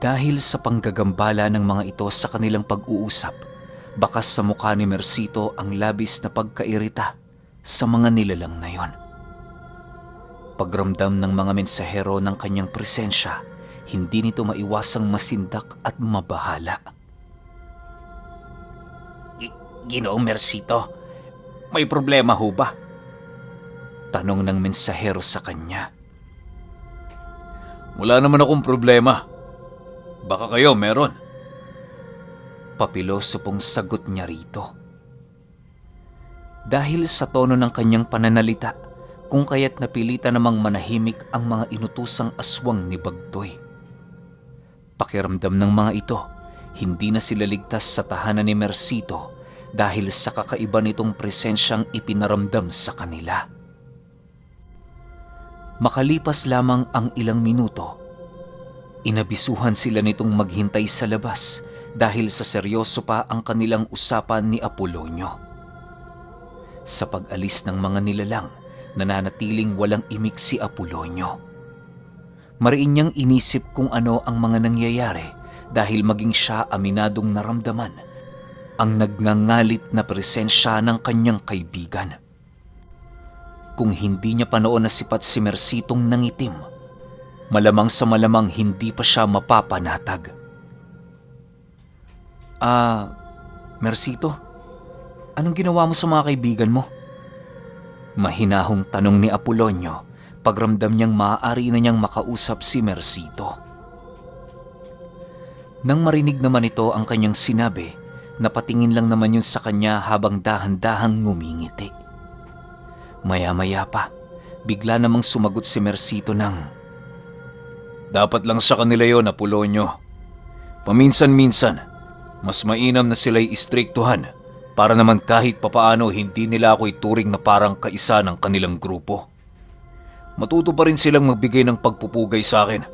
Dahil sa panggagambala ng mga ito sa kanilang pag-uusap, bakas sa mukha ni Mercito ang labis na pagkairita sa mga nilalang na yon. Pagramdam ng mga mensahero ng kanyang presensya, hindi nito maiwasang masindak at mabahala. Ginoong Mercito, may problema ho ba? Tanong ng mensahero sa kanya. Wala naman akong problema. Baka kayo meron. Papiloso pong sagot niya rito. Dahil sa tono ng kanyang pananalita, kung kaya't napilitan namang manahimik ang mga inutusang aswang ni Bagtoy. Pakiramdam ng mga ito, hindi na sila ligtas sa tahanan ni Mercito dahil sa kakaiba nitong presensyang ipinaramdam sa kanila. Makalipas lamang ang ilang minuto, inabisuhan sila nitong maghintay sa labas dahil sa seryoso pa ang kanilang usapan ni Apolonio. Sa pag-alis ng mga nilalang, nananatiling walang imik si Apolonio. Mariin niyang inisip kung ano ang mga nangyayari dahil maging siya aminadong naramdaman ang nagngangalit na presensya ng kanyang kaibigan. Kung hindi niya pa noon nasipat si Mercitong nangitim, malamang sa malamang hindi pa siya mapapanatag. Mercito, anong ginawa mo sa mga kaibigan mo? Mahinahong tanong ni Apolonio, pagramdam niyang maaari na niyang makausap si Mercito. Nang marinig naman ito ang kanyang sinabi, napatingin lang naman yun sa kanya habang dahan-dahang ngumingiti. Maya-maya pa, bigla namang sumagot si Mercito ng, Dapat lang sa kanila yon, Apolonio. Paminsan-minsan, mas mainam na sila'y istriktuhan para naman kahit papaano hindi nila ako ituring na parang kaisa ng kanilang grupo. Matuto pa rin silang magbigay ng pagpupugay sa akin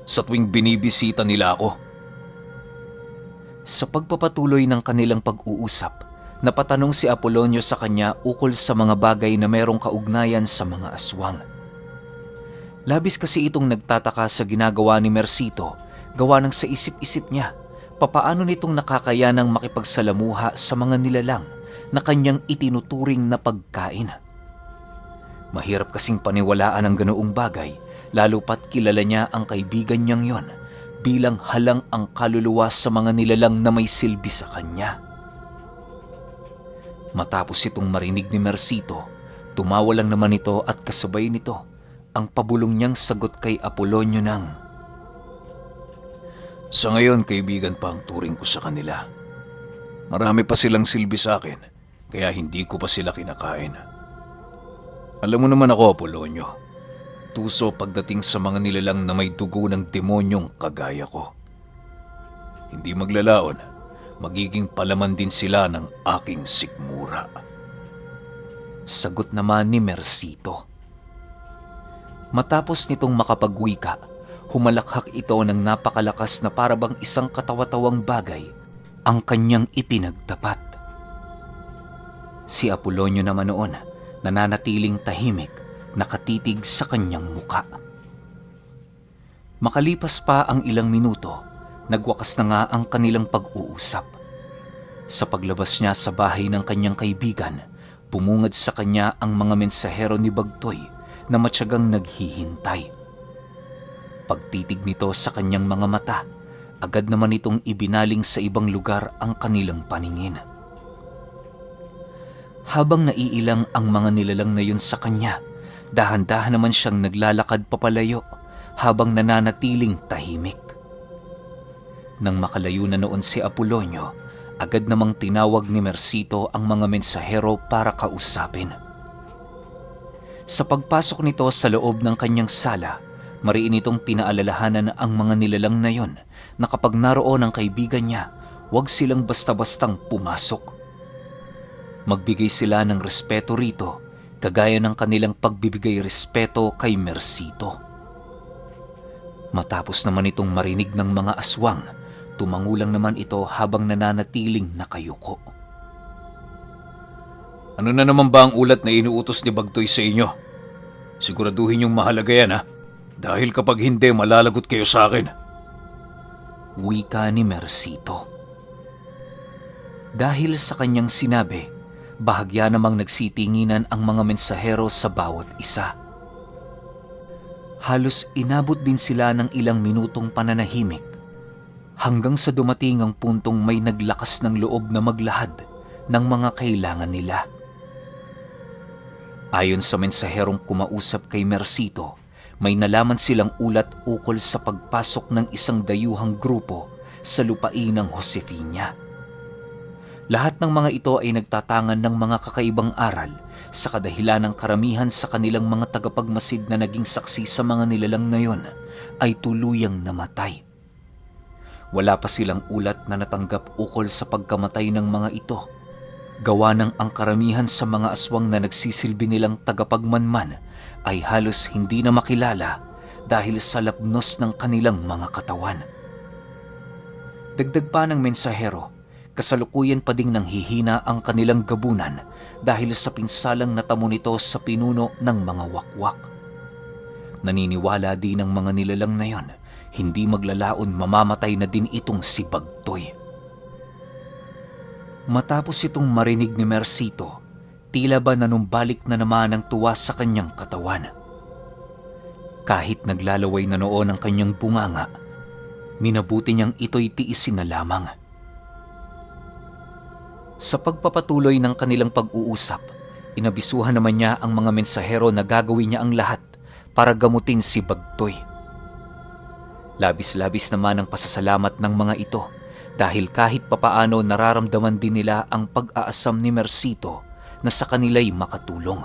sa tuwing binibisita nila ako. Sa pagpapatuloy ng kanilang pag-uusap, napatanong si Apolonio sa kanya ukol sa mga bagay na merong kaugnayan sa mga aswang. Labis kasi itong nagtataka sa ginagawa ni Mercito, gawa ng sa isip-isip niya, papaano nitong nakakayanang makipagsalamuha sa mga nilalang na kanyang itinuturing na pagkain. Mahirap kasing paniwalaan ang ganoong bagay, lalo pat kilala niya ang kaibigan niyang yon bilang halang ang kaluluwa sa mga nilalang na may silbi sa kanya. Matapos itong marinig ni Mercito, tumawa lang naman ito at kasabay nito ang pabulong niyang sagot kay Apolonio ng, Sa ngayon, kaibigan pa ang turing ko sa kanila. Marami pa silang silbi sa akin, kaya hindi ko pa sila kinakain. Alam mo naman ako, Apolonio, tuso pagdating sa mga nilalang na may dugo ng demonyong kagaya ko. Hindi maglalaon, magiging palaman din sila ng aking sikmura. Sagot naman ni Mercito. Matapos nitong makapagwika, humalakhak ito ng napakalakas na parabang isang katawa-tawang bagay ang kanyang ipinagtapat. Si Apolonio naman noon, nananatiling tahimik, nakatitig sa kanyang muka. Makalipas pa ang ilang minuto, nagwakas na nga ang kanilang pag-uusap. Sa paglabas niya sa bahay ng kanyang kaibigan, pumungad sa kanya ang mga mensahero ni Bagtoy na matyagang naghihintay. Pagtitig nito sa kanyang mga mata, agad naman itong ibinaling sa ibang lugar ang kanilang paningin. Habang naiilang ang mga nilalang na yun sa kanya, dahan-dahan naman siyang naglalakad papalayo habang nananatiling tahimik. Nang makalayo na noon si Apolonio, agad namang tinawag ni Mercito ang mga mensahero para kausapin. Sa pagpasok nito sa loob ng kanyang sala, mariin itong pinaalalahanan ang mga nilalang na yon na kapag naroon ang kaibigan niya, huwag silang basta-bastang pumasok. Magbigay sila ng respeto rito, kagaya ng kanilang pagbibigay respeto kay Mercito. Matapos naman itong marinig ng mga aswang, tumangulang naman ito habang nananatiling nakayuko. Ano na naman ba ang ulat na inuutos ni Bagtoy sa inyo? Siguraduhin yung mahalaga yan, ha? Dahil kapag hindi, malalagot kayo sa akin. wika ni Mercito. Dahil sa kanyang sinabi, bahagya namang nagsitinginan ang mga mensahero sa bawat isa. Halos inabot din sila ng ilang minutong pananahimik hanggang sa dumating ang puntong may naglakas ng loob na maglahad ng mga kailangan nila. Ayon sa mensaherong kumausap kay Mercito, may nalaman silang ulat ukol sa pagpasok ng isang dayuhang grupo sa lupain ng Josefina. Lahat ng mga ito ay nagtatangan ng mga kakaibang aral sa kadahilan ng karamihan sa kanilang mga tagapagmasid na naging saksi sa mga nilalang na yon ay tuluyang namatay. Wala pa silang ulat na natanggap ukol sa pagkamatay ng mga ito. Gawa ng ang karamihan sa mga aswang na nagsisilbi nilang tagapagmanman ay halos hindi na makilala dahil sa lapnos ng kanilang mga katawan. Dagdag pa ng mensahero, kasalukuyan pa ding nanghihina ang kanilang gabunan dahil sa pinsalang natamo nito sa pinuno ng mga wakwak. Naniniwala din ng mga nilalang na yon, hindi maglalaon mamamatay na din itong si Bagtoy. Matapos itong marinig ni Mercito, tila ba nanumbalik na naman ang tuwa sa kanyang katawan. Kahit naglalaway na noon ang kanyang bunganga, minabuti niyang ito'y tiisin na lamang. Sa pagpapatuloy ng kanilang pag-uusap, inabisuhan naman niya ang mga mensahero na gagawin niya ang lahat para gamutin si Bagtoy. Labis-labis naman ang pasasalamat ng mga ito dahil kahit papaano nararamdaman din nila ang pag-aasam ni Mercito na sa kanila'y makatulong.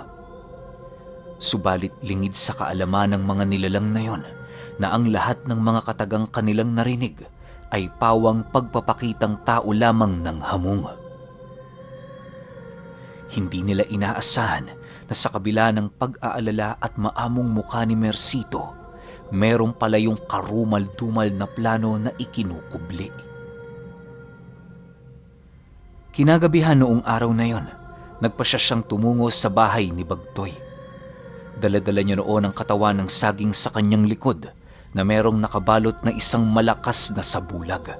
Subalit lingid sa kaalaman ng mga nilalang na yon na ang lahat ng mga katagang kanilang narinig ay pawang pagpapakitang tao lamang ng hamong. Hindi nila inaasahan na sa kabila ng pag-aalala at maamong mukha ni Mercito, meron pala yung karumal-dumal na plano na ikinukubli. Kinagabihan noong araw na yon, nagpasya siyang tumungo sa bahay ni Bagtoy. Dala-dala niya noon ang katawan ng saging sa kanyang likod na merong nakabalot na isang malakas na sabulag.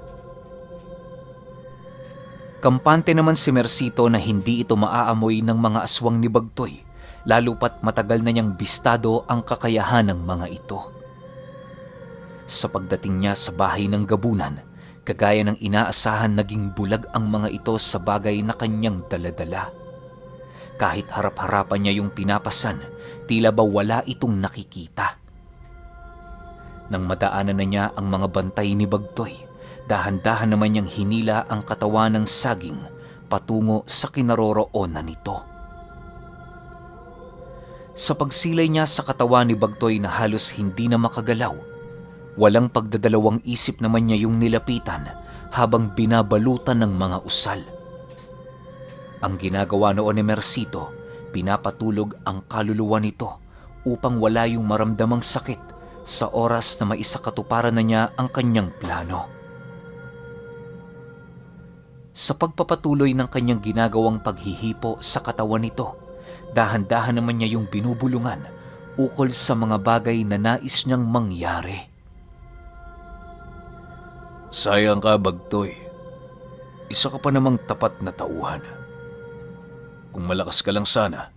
Kampante naman si Mercito na hindi ito maaamoy ng mga aswang ni Bagtoy, lalo pat matagal na niyang bistado ang kakayahan ng mga ito. Sa pagdating niya sa bahay ng gabunan, kagaya ng inaasahan naging bulag ang mga ito sa bagay na kanyang daladala. Kahit harap-harapan niya yung pinapasan, tila ba wala itong nakikita. Nang madaanan na niya ang mga bantay ni Bagtoy, dahan-dahan naman niyang hinila ang katawan ng saging patungo sa kinaroroonan nito. Sa pagsilay niya sa katawan ni Bagtoy na halos hindi na makagalaw, walang pagdadalawang isip naman niya yung nilapitan habang binabalutan ng mga usal. Ang ginagawa noon ni Mercito, pinapatulog ang kaluluwa nito upang wala yung maramdamang sakit sa oras na maisakatuparan na niya ang kanyang plano. Sa pagpapatuloy ng kanyang ginagawang paghihipo sa katawan nito, dahan-dahan naman niya yung binubulungan ukol sa mga bagay na nais niyang mangyari. Sayang ka, Bagtoy. Isa ka pa namang tapat na tauhan. Kung malakas ka lang sana,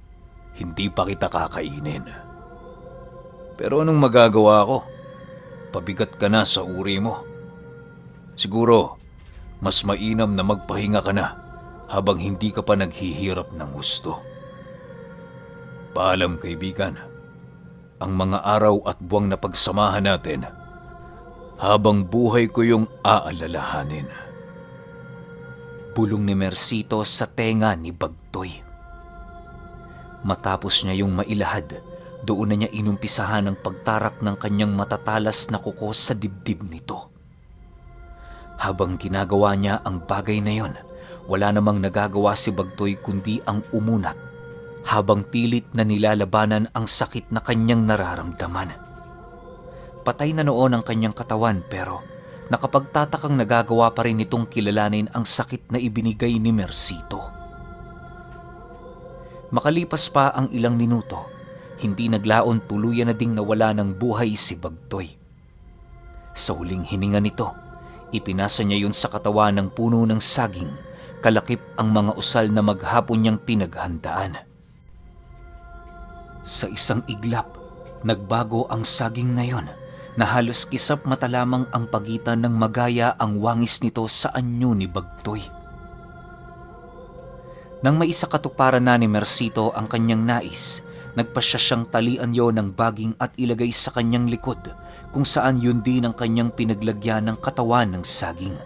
hindi pa kita kakainin. Pero anong magagawa ko? Pabigat ka na sa uri mo. Siguro, mas mainam na magpahinga ka na habang hindi ka pa naghihirap ng gusto. Paalam, kaibigan. Ang mga araw at buwang na pagsamahan natin, habang buhay ko yung aalalahanin. Bulong ni Mercito sa tenga ni Bagtoy. Matapos niya yung mailahad, doon na niya inumpisahan ang pagtarak ng kanyang matatalas na kuko sa dibdib nito. Habang ginagawa niya ang bagay na yon, wala namang nagagawa si Bagtoy kundi ang umunat habang pilit na nilalabanan ang sakit na kanyang nararamdaman. Patay na noon ang kanyang katawan pero nakapagtatakang nagagawa pa rin itong kilalanin ang sakit na ibinigay ni Mercito. Makalipas pa ang ilang minuto, hindi naglaon tuluyan na ding nawala ng buhay si Bagtoy. Sa huling hininga nito, Ipinasa niya yun sa katawan ng puno ng saging, kalakip ang mga usal na maghapon niyang pinaghandaan. Sa isang iglap, nagbago ang saging na yon, na halos kisap mata lamang ang pagitan ng magaya ang wangis nito sa anyo ni Bagtoy. Nang maisakatuparan na ni Mercito ang kanyang nais, nagpasya siyang talian yon ng baging at ilagay sa kanyang likod, kung saan yun din ang kanyang pinaglagyan ng katawan ng saging.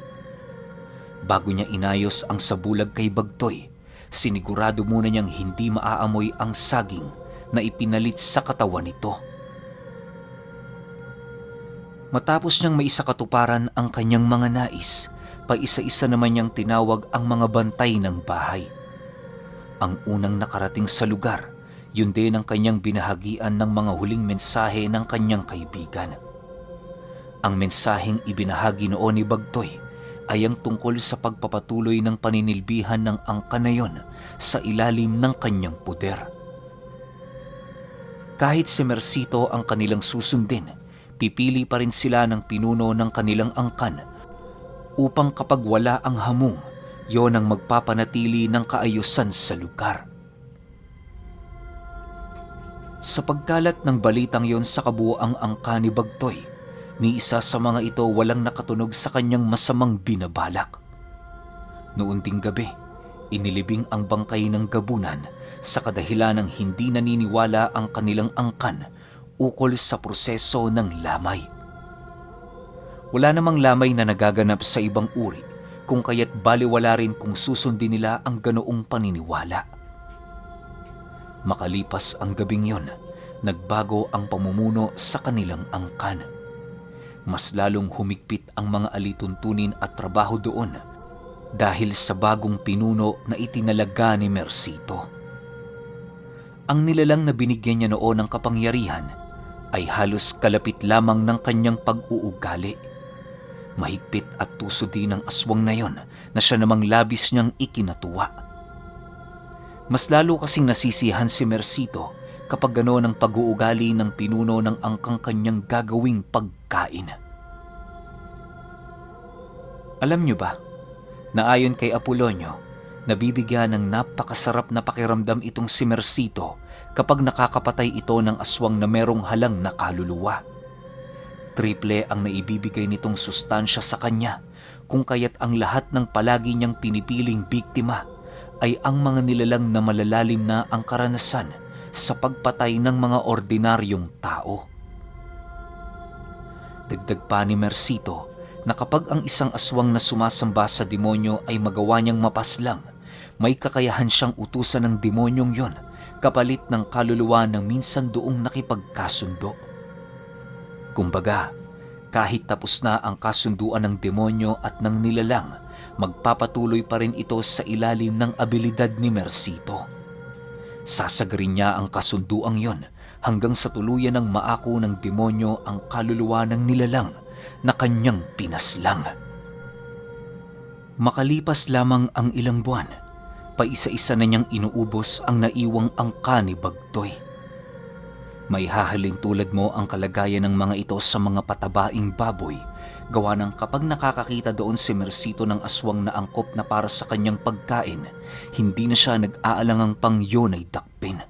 Bago niya inayos ang sabulag kay Bagtoy, sinigurado muna niyang hindi maaamoy ang saging na ipinalit sa katawan nito. Matapos niyang maisakatuparan ang kanyang mga nais, paisa-isa naman niyang tinawag ang mga bantay ng bahay. Ang unang nakarating sa lugar, yun din ang kanyang binahagian ng mga huling mensahe ng kanyang kaibigan. Ang mensaheng ibinahagi noon ni Bagtoy ay ang tungkol sa pagpapatuloy ng paninilbihan ng angka na yon sa ilalim ng kanyang puder. Kahit si Mercito ang kanilang susundin, pipili pa rin sila ng pinuno ng kanilang angkan upang kapag wala ang hamong, yon ang magpapanatili ng kaayusan sa lugar. Sa pagkalat ng balitang yon sa kabuoang angka ni Bagtoy, ni isa sa mga ito walang nakatunog sa kanyang masamang binabalak. Noon ding gabi, inilibing ang bangkay ng gabunan sa kadahilan ng hindi naniniwala ang kanilang angkan ukol sa proseso ng lamay. Wala namang lamay na nagaganap sa ibang uri, kung kaya't baliwala rin kung susundin nila ang ganoong paniniwala. Makalipas ang gabing yon, nagbago ang pamumuno sa kanilang angkan. Mas lalong humigpit ang mga alituntunin at trabaho doon dahil sa bagong pinuno na itinalaga ni Mercito. Ang nilalang na binigyan niya noon ng kapangyarihan ay halos kalapit lamang ng kanyang pag-uugali. Mahigpit at tuso din ang aswang na yon na siya namang labis niyang ikinatuwa. Mas lalo kasing nasisiyahan si Mercito kapag gano'n ang pag-uugali ng pinuno ng angkang kanyang gagawing pagkain. Alam niyo ba, na ayon kay Apolonio, nabibigyan ng napakasarap na pakiramdam itong si Mercito kapag nakakapatay ito ng aswang na merong halang na kaluluwa. Triple ang naibibigay nitong sustansya sa kanya, kung kaya't ang lahat ng palagi niyang pinipiling biktima ay ang mga nilalang na malalalim na ang karanasan sa pagpatay ng mga ordinaryong tao. Dagdag pa ni Mercito na kapag ang isang aswang na sumasamba sa demonyo ay magawa niyang mapaslang, may kakayahan siyang utusan ng demonyong yon kapalit ng kaluluwa na minsan doong nakipagkasundo. Kumbaga, kahit tapos na ang kasunduan ng demonyo at ng nilalang, magpapatuloy pa rin ito sa ilalim ng abilidad ni Mercito. Sasagarin niya ang kasunduang yon hanggang sa tuluyan ng maako ng demonyo ang kaluluwa ng nilalang na kanyang pinaslang. Makalipas lamang ang ilang buwan, paisa-isa na niyang inuubos ang naiwang angka ni Bagtoy. May hahalin tulad mo ang kalagayan ng mga ito sa mga patabaing baboy, gawa ng kapag nakakakita doon si Mercito ng aswang na angkop na para sa kanyang pagkain, hindi na siya nag-aalangang pang yun ay dakpin.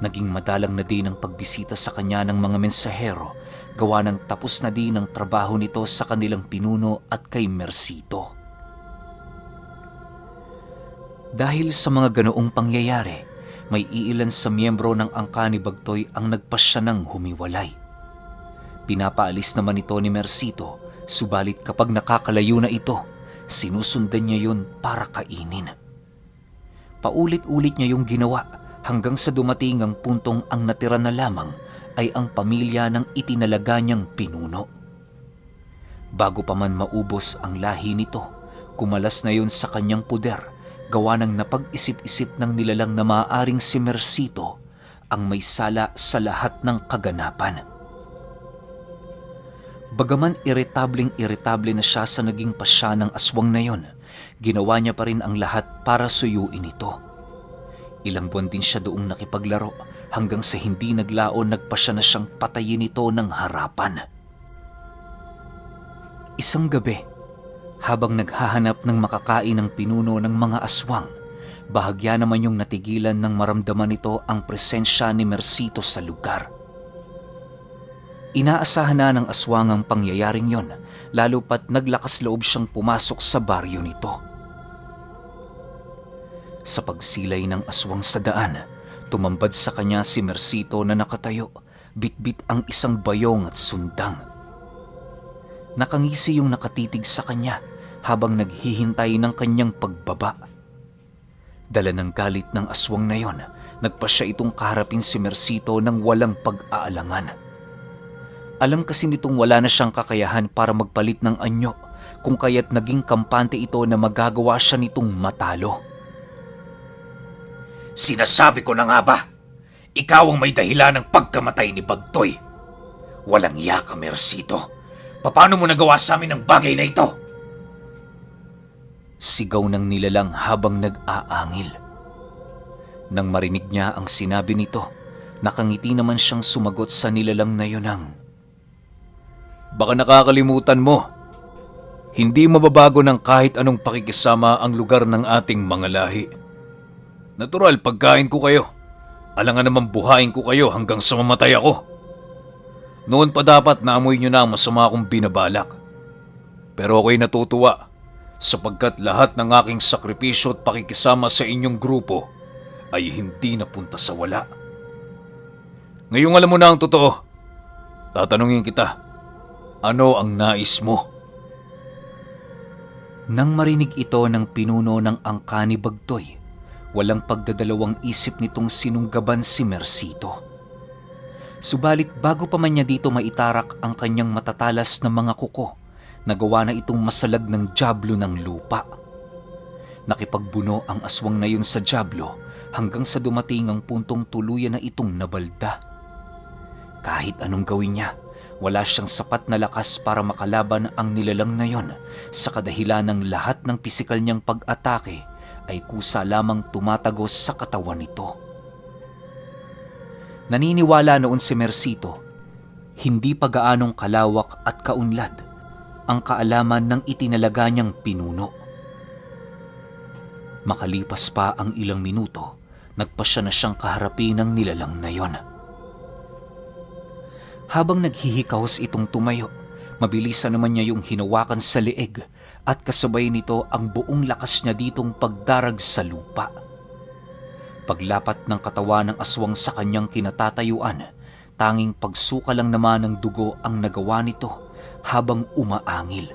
Naging madalang na din ang pagbisita sa kanya ng mga mensahero, gawa ng tapos na din ang trabaho nito sa kanilang pinuno at kay Mercito. Dahil sa mga ganoong pangyayari, may iilan sa miyembro ng angka ni Bagtoy ang nagpasya ng humiwalay. Pinapaalis naman ito ni Mercito, subalit kapag nakakalayo na ito, sinusundan niya yun para kainin. Paulit-ulit niya yung ginawa hanggang sa dumating ang puntong ang natira na lamang ay ang pamilya ng itinalaga niyang pinuno. Bago pa man maubos ang lahi nito, kumalas na yun sa kanyang puder, gawa ng napag-isip-isip ng nilalang na maaaring si Mercito ang may sala sa lahat ng kaganapan. Bagaman irritable na siya sa naging pasya ng aswang na yon, ginawa niya pa rin ang lahat para suyuin ito. Ilang buwan din siya doong nakipaglaro hanggang sa hindi naglaon nagpasya na siyang patayin ito ng harapan. Isang gabi, habang naghahanap ng makakain ng pinuno ng mga aswang, bahagya naman yung natigilan ng maramdaman nito ang presensya ni Mercito sa lugar. Inaasahan na ng aswang ang pangyayaring yon, lalo pat naglakas loob siyang pumasok sa baryo nito. Sa pagsilay ng aswang sa daan, tumambad sa kanya si Mercito na nakatayo, bitbit ang isang bayong at sundang. Nakangisi yung nakatitig sa kanya habang naghihintay ng kanyang pagbaba. Dala ng galit ng aswang na yon, nagpa siya itong kaharapin si Mercito ng walang pag-aalangan. Alam kasi nitong wala na siyang kakayahan para magpalit ng anyo, kung kaya't naging kampante ito na magagawa siya nitong matalo. Sinasabi ko na nga ba? Ikaw ang may dahilan ng pagkamatay ni Bagtoy. Walang iya ka, Mercito. Paano mo nagawa sa amin ang bagay na ito? Sigaw ng nilalang habang nag-aangil. Nang marinig niya ang sinabi nito, nakangiti naman siyang sumagot sa nilalang na yun ang, Baka nakakalimutan mo. Hindi mababago ng kahit anong pakikisama ang lugar ng ating mga lahi. Natural, pagkain ko kayo. Alangan naman buhayin ko kayo hanggang sa mamatay ako. Noon pa dapat naamoy nyo na ang masama akong binabalak. Pero ako'y natutuwa sapagkat lahat ng aking sakripisyo at pakikisama sa inyong grupo ay hindi napunta sa wala. Ngayong alam mo na ang totoo, tatanungin kita, ano ang nais mo? Nang marinig ito ng pinuno ng angka ni Bagtoy, walang pagdadalawang isip nitong sinunggaban si Mercito. Subalit bago pa man niya dito maitarak ang kanyang matatalas na mga kuko, nagawa na itong masalag ng dyablo ng lupa. Nakipagbuno ang aswang na yun sa dyablo hanggang sa dumating ang puntong tuluyan na itong nabalda. Kahit anong gawin niya, wala siyang sapat na lakas para makalaban ang nilalang na yon, sa kadahilan ng lahat ng pisikal niyang pag-atake ay kusa lamang tumatagos sa katawan nito. Naniniwala noon si Mercito, hindi pa gaanong kalawak at kaunlad ang kaalaman ng itinalaga niyang pinuno. Makalipas pa ang ilang minuto, nagpasya na siyang kaharapin ng nilalang na yon. Habang naghihikahos itong tumayo, mabilisan naman niya yung hinawakan sa leeg at kasabay nito ang buong lakas niya ditong pagdarag sa lupa. Paglapat ng katawan ng aswang sa kanyang kinatatayuan, tanging pagsuka lang naman ng dugo ang nagawa nito habang umaangil.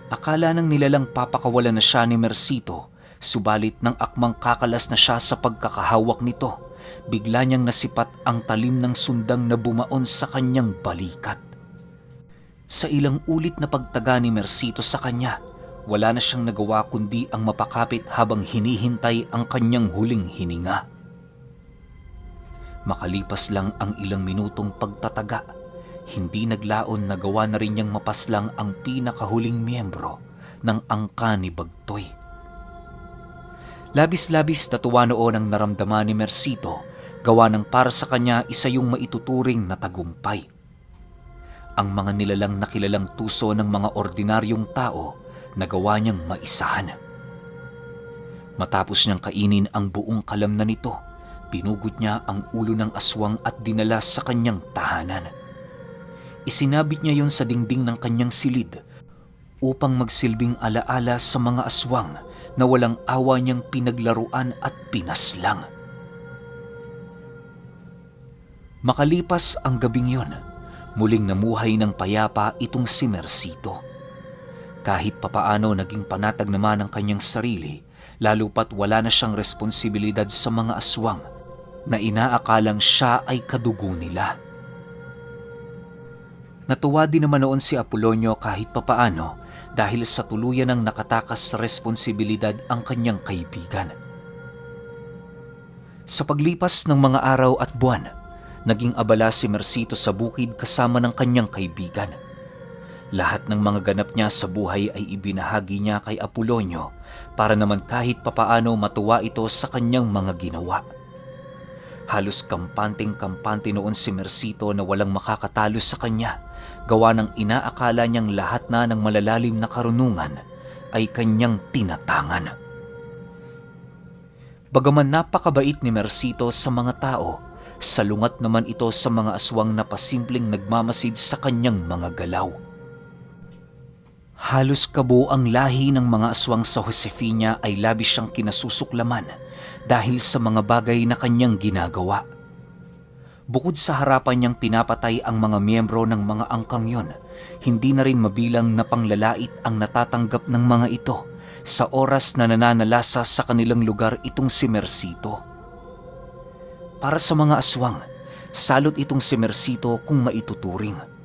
Akala ng nilalang papakawalan na siya ni Mercito, subalit nang akmang kakalas na siya sa pagkakahawak nito, bigla niyang nasipat ang talim ng sundang na bumaon sa kanyang balikat. Sa ilang ulit na pagtaga ni Mercito sa kanya, wala na siyang nagawa kundi ang mapakapit habang hinihintay ang kanyang huling hininga. Makalipas lang ang ilang minutong pagtataga, hindi naglaon na gawa na rin niyang mapaslang ang pinakahuling miyembro ng angka ni Bagtoy. Labis-labis natuwa noon ang naramdaman ni Mercito, gawa ng para sa kanya isa yung maituturing na tagumpay. Ang mga nilalang na kilalang tuso ng mga ordinaryong tao, nagawa niyang maisahan. Matapos niyang kainin ang buong kalamnan nito, pinugot niya ang ulo ng aswang at dinala sa kanyang tahanan. Isinabit niya yon sa dingding ng kanyang silid upang magsilbing alaala sa mga aswang na walang awa niyang pinaglaruan at pinaslang. Makalipas ang gabing yon, muling namuhay ng payapa itong si Mercito. Kahit papaano naging panatag naman ang kanyang sarili, lalo pat wala na siyang responsibilidad sa mga aswang na inaakalang siya ay kadugo nila. Natuwa din naman noon si Apolonio kahit papaano dahil sa tuluyan ng nakatakas sa responsibilidad ang kanyang kaibigan. Sa paglipas ng mga araw at buwan, naging abala si Mercito sa bukid kasama ng kanyang kaibigan. Lahat ng mga ganap niya sa buhay ay ibinahagi niya kay Apolonio para naman kahit papaano matuwa ito sa kanyang mga ginawa. Halos kampanteng-kampante noon si Mercito na walang makakatalo sa kanya, gawa ng inaakala niyang lahat na ng malalalim na karunungan ay kanyang tinatangan. Bagaman napakabait ni Mercito sa mga tao, salungat naman ito sa mga aswang na pasimpleng nagmamasid sa kanyang mga galaw. Halos kabuuang lahi ng mga aswang sa Josefina ay labis siyang kinasusuklaman dahil sa mga bagay na kanyang ginagawa. Bukod sa harapan niyang pinapatay ang mga miyembro ng mga angkang yon, hindi na rin mabilang na panglalait ang natatanggap ng mga ito sa oras na nananalasa sa kanilang lugar itong si Mercito. Para sa mga aswang, salot itong si Mercito kung maituturing.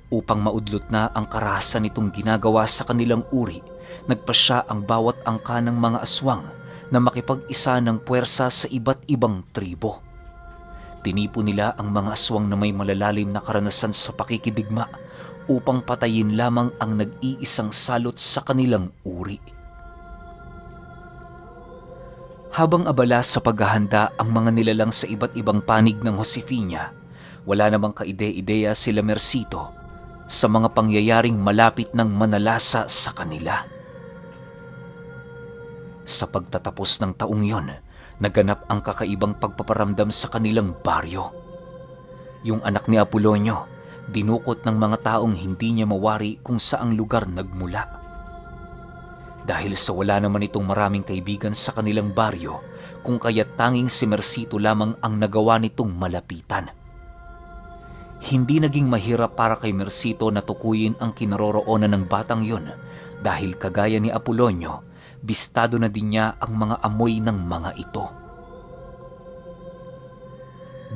Upang maudlot na ang karahasan nitong ginagawa sa kanilang uri, nagpasya ang bawat angka ng mga aswang na makipag-isa ng puwersa sa iba't ibang tribo. Tinipo nila ang mga aswang na may malalalim na karanasan sa pakikidigma upang patayin lamang ang nag-iisang salot sa kanilang uri. Habang abala sa paghahanda ang mga nilalang sa iba't ibang panig ng Josefina, wala namang kaide-ideya sila Mercito sa mga pangyayaring malapit ng manalasa sa kanila. Sa pagtatapos ng taong yon, naganap ang kakaibang pagpaparamdam sa kanilang baryo. Yung anak ni Apolonio, dinukot ng mga taong hindi niya mawari kung saang lugar nagmula. Dahil sa wala naman itong maraming kaibigan sa kanilang baryo, kung kaya't tanging si Mercito lamang ang nagawa nitong malapitan. Hindi naging mahirap para kay Mercito na tukuyin ang kinaroroonan ng batang yon dahil kagaya ni Apolonio, bistado na din niya ang mga amoy ng mga ito.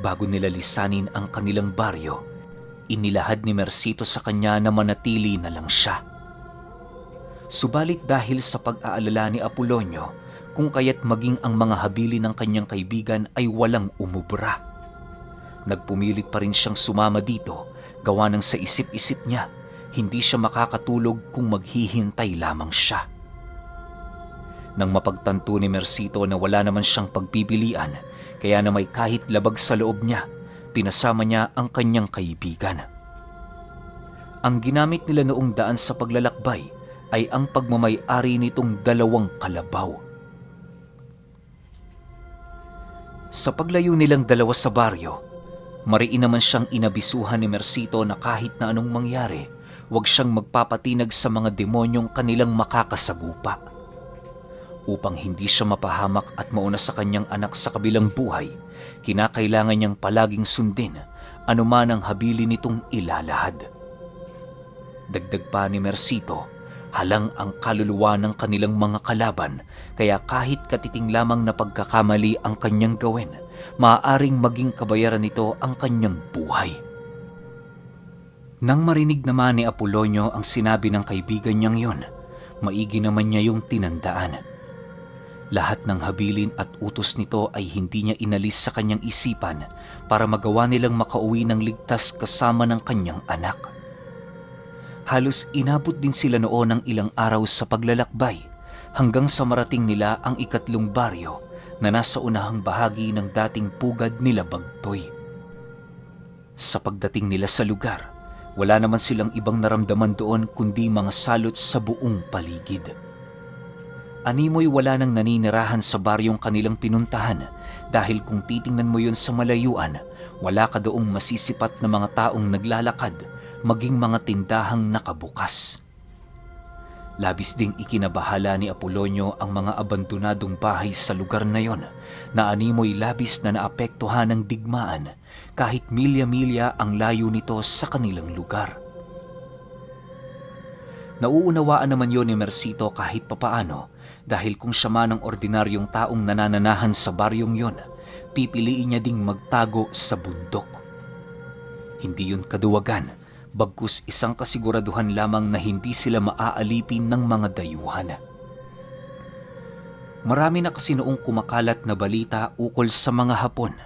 Bago nila lisanin ang kanilang baryo, inilahad ni Mercito sa kanya na manatili na lang siya. Subalit dahil sa pag-aalala ni Apolonio, kung kaya't maging ang mga habili ng kanyang kaibigan ay walang umubra. Nagpumilit pa rin siyang sumama dito, gawa ng sa isip-isip niya, hindi siya makakatulog kung maghihintay lamang siya. Nang mapagtanto ni Mercito na wala naman siyang pagpipilian, kaya na may kahit labag sa loob niya, pinasama niya ang kanyang kaibigan. Ang ginamit nila noong daan sa paglalakbay ay ang pagmamay-ari nitong 2 kalabaw. Sa paglayo nilang dalawa sa baryo, mariin naman siyang inabisuhan ni Mercito na kahit na anong mangyari, huwag siyang magpapatinag sa mga demonyong kanilang makakasagupa. Upang hindi siya mapahamak at mauna sa kanyang anak sa kabilang buhay, kinakailangan niyang palaging sundin anuman ang habili nitong ilalahad. Dagdag pa ni Mercito, halang ang kaluluwa ng kanilang mga kalaban, kaya kahit katiting lamang na pagkakamali ang kanyang gawin, maaaring maging kabayaran nito ang kanyang buhay. Nang marinig naman ni Apolonio ang sinabi ng kaibigan niyang yon, maigi naman niya yung tinandaan. Lahat ng habilin at utos nito ay hindi niya inalis sa kanyang isipan para magawa nilang makauwi ng ligtas kasama ng kanyang anak. Halos inabot din sila noon ng ilang araw sa paglalakbay hanggang sa marating nila ang 3 baryo na nasa unahang bahagi ng dating pugad nila Bagtoy. Sa pagdating nila sa lugar, wala naman silang ibang naramdaman doon kundi mga salot sa buong paligid. Animoy wala nang naninirahan sa baryong kanilang pinuntahan dahil kung titingnan mo yun sa malayuan, wala ka doong masisipat na mga taong naglalakad, maging mga tindahang nakabukas. Labis ding ikinabahala ni Apolonio ang mga abandonadong bahay sa lugar na yon na animoy labis na naapektuhan ng digmaan kahit milya-milya ang layo nito sa kanilang lugar. Nauunawaan naman yon ni Mercito kahit papaano dahil kung siya man ang ordinaryong taong nanananahan sa baryong yon, pipiliin niya ding magtago sa bundok. Hindi yun kaduwagan, bagkus isang kasiguraduhan lamang na hindi sila maaalipin ng mga dayuhan. Marami na kasi noong kumakalat na balita ukol sa mga Hapon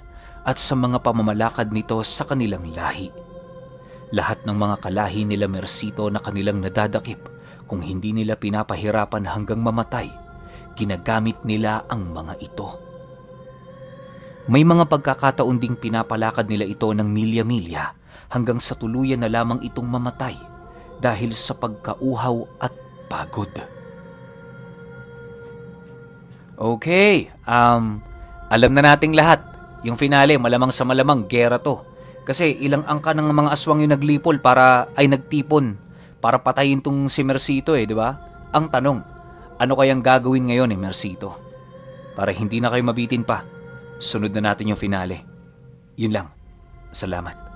at sa mga pamamalakad nito sa kanilang lahi. Lahat ng mga kalahi nila Mercito na kanilang nadadakip, kung hindi nila pinapahirapan hanggang mamatay, ginagamit nila ang mga ito. May mga pagkakataon ding pinapalakad nila ito ng milya-milya hanggang sa tuluyan na lamang itong mamatay dahil sa pagkauhaw at pagod. Okay, alam na nating lahat. Yung finale, malamang sa malamang, gera to. Kasi ilang angka ng mga aswang yung nagtipon para patayin tong si Mercito di ba? Ang tanong, ano kayang gagawin ngayon ni Mercito? Para hindi na kayo mabitin pa, sunod na natin yung finale. Yun lang. Salamat.